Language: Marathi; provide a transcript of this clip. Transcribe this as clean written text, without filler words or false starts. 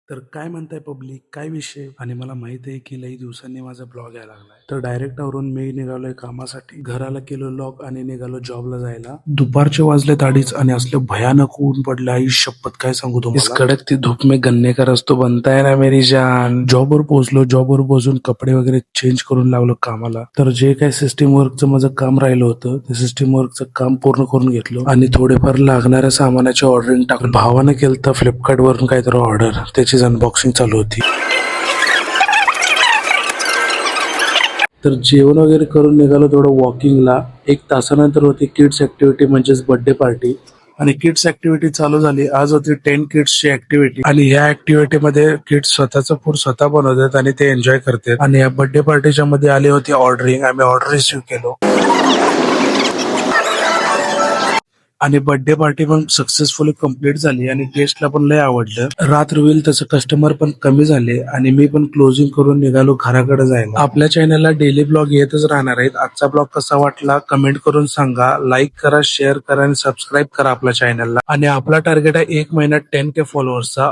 तर काय म्हणताय पब्लिक, काय विषय? आणि मला माहित आहे की लई दिवसांनी माझा ब्लॉग यायला लागलाय. तर डायरेक्ट आवरून मी निघालोय कामासाठी. घराला केलो लॉक आणि निघालो जॉबला जायला. दुपारचे वाजलेत 2:30 आणि असलं भयानक ऊन पडलं. आई शपथ काय सांगू तुम्हाला. इस कडक ती धूप में गन्ने का रस तो बनता है ना मेरी जान. जॉबवर पोहोचलो. जॉबवर पोहोचून कपडे वगैरे चेंज करून लागलो कामाला. तर जे काय सिस्टीम वर्कचं माझं काम राहिलं होतं ते सिस्टीम वर्कचं काम पूर्ण करून घेतलो आणि थोडेफार लागणाऱ्या सामानाची ऑर्डरिंग टाकलं. भावानं केलं तर फ्लिपकार्ट वरून काहीतरी ऑर्डर, त्याचीच अनबॉक्सिंग चालू होती. तर जेवण वगैरे करून निघालो थोडं वॉकिंगला. 1 तासानंतर होती किड्स ऍक्टिव्हिटी म्हणजेच बर्थडे पार्टी. आणि किड्स ऍक्टिव्हिटी चालू झाली. आज होती 10 किड्सची ऍक्टिव्हिटी आणि या ऍक्टिव्हिटी मध्ये किड्स स्वतःचं फूड स्वतः बनवतात आणि ते एन्जॉय करतात. आणि या बर्थडे पार्टीच्या मध्ये आली होती ऑर्डरिंग. आम्ही ऑर्डर रिसिव्ह केलो आणि बर्थडे पार्टी पण सक्सेसफुली कंप्लीट झाली आणि गेस्टला पण लय आवडलं. रात्र होईल तसं कस्टमर पण कमी झाले आणि मी पण क्लोजिंग करून निघालो घराकडे जायला. आपल्या चॅनलला डेली ब्लॉग येतच राहणार आहेत. आजचा ब्लॉग कसा वाटला कमेंट करून सांगा. लाईक करा, शेअर करा आणि सबस्क्राईब करा आपल्या चॅनलला. आणि आपला टार्गेट आहे 1 महिन्यात 10K फॉलोअर्सचा.